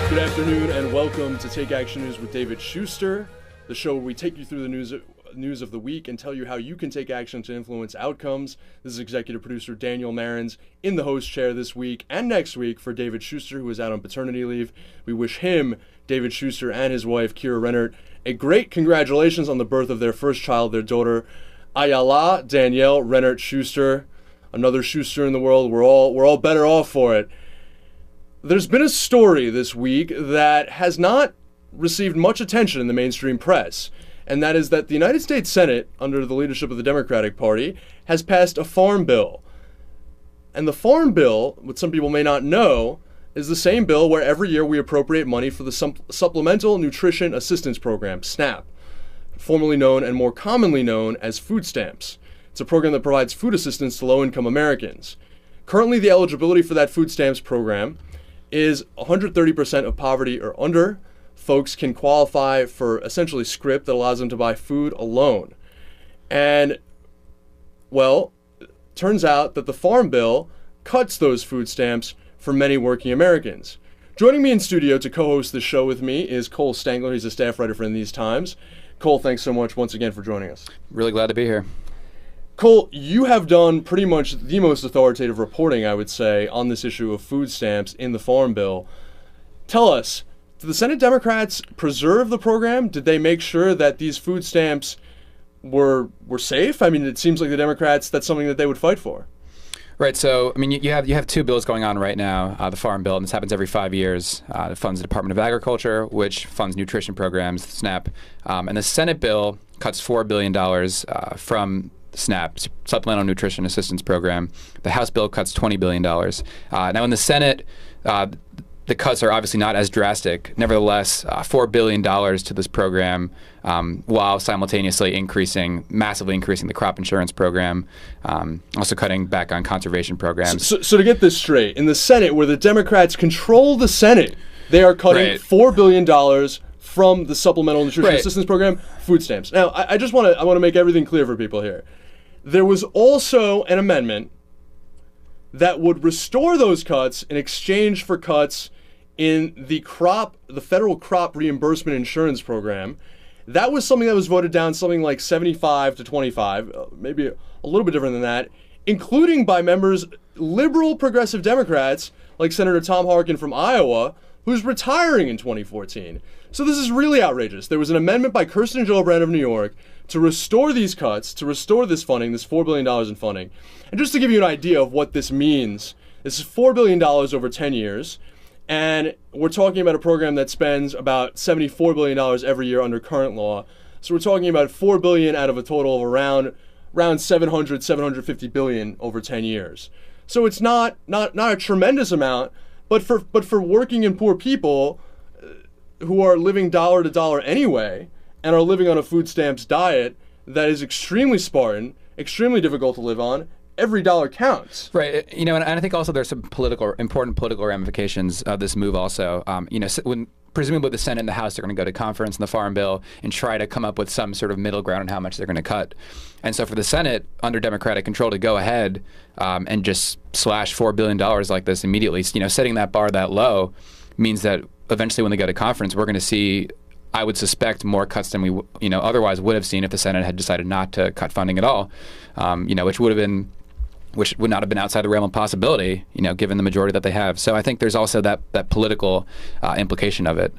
Good afternoon and welcome to Take Action News with David Shuster, the show where we take you through the news of the week and tell you how you can take action to influence outcomes. This is executive producer Daniel Marins in the host chair this week and next week for David Shuster, who is out on paternity leave. We wish him, David Shuster, and his wife, Kira Rennert, a great congratulations on the birth of their first child, their daughter, Ayala Danielle Rennert Shuster. Another Shuster in the world. We're all better off for it. There's been a story this week that has not received much attention in the mainstream press, and that is that the United States Senate, under the leadership of the Democratic Party, has passed a farm bill. And the farm bill, what some people may not know, is the same bill where every year we appropriate money for the Supplemental Nutrition Assistance Program, SNAP, formerly known and more commonly known as food stamps. It's a program that provides food assistance to low-income Americans. Currently, the eligibility for that food stamps program is 130% of poverty or under. Folks can qualify for essentially scrip that allows them to buy food alone. And, well, turns out that the Farm Bill cuts those food stamps for many working Americans. Joining me in studio to co-host the show with me is Cole Stangler. He's a staff writer for In These Times. Cole, thanks so much once again for joining us. Really glad to be here. Cole, you have done pretty much the most authoritative reporting, I would say, on this issue of food stamps in the Farm Bill. Tell us, did the Senate Democrats preserve the program? Did they make sure that these food stamps were safe? I mean, it seems like the Democrats, that's something that they would fight for. Right. So, I mean, you have two bills going on right now, the Farm Bill, and this happens every 5 years. It funds the Department of Agriculture, which funds nutrition programs, SNAP. And the Senate bill cuts $4 billion from SNAP, Supplemental Nutrition Assistance Program. The House bill cuts $20 billion. Now, in the Senate, the cuts are obviously not as drastic. Nevertheless, $4 billion to this program, while simultaneously massively increasing the crop insurance program, also cutting back on conservation programs. So to get this straight, in the Senate, where the Democrats control the Senate, they are cutting $4 billion from the Supplemental Nutrition Assistance Program, food stamps. Now, I want to make everything clear for people here. There was also an amendment that would restore those cuts in exchange for cuts in the federal crop reimbursement insurance program. That was something that was voted down, something like 75 to 25, maybe a little bit different than that, including by members, liberal progressive Democrats like Senator Tom Harkin from Iowa, who's retiring in 2014. So this is really outrageous. There was an amendment by Kirsten Gillibrand of New York to restore these cuts, to restore this funding, this $4 billion in funding. And just to give you an idea of what this means, this is $4 billion over 10 years, and we're talking about a program that spends about $74 billion every year under current law. So we're talking about $4 billion out of a total of around 750 billion over 10 years. So it's not a tremendous amount, but for working and poor people who are living dollar to dollar anyway and are living on a food stamps diet that is extremely Spartan, extremely difficult to live on, every dollar counts. Right. And I think also there's some important political ramifications of this move also. When presumably the Senate and the House are going to go to conference in the Farm Bill and try to come up with some sort of middle ground on how much they're going to cut. And so for the Senate, under Democratic control, to go ahead and just slash $4 billion like this immediately, setting that bar that low means that eventually when they go to conference, we're going to see, I would suspect, more cuts than we otherwise would have seen if the Senate had decided not to cut funding at all, which would not have been outside the realm of possibility, given the majority that they have. So I think there's also that political implication of it.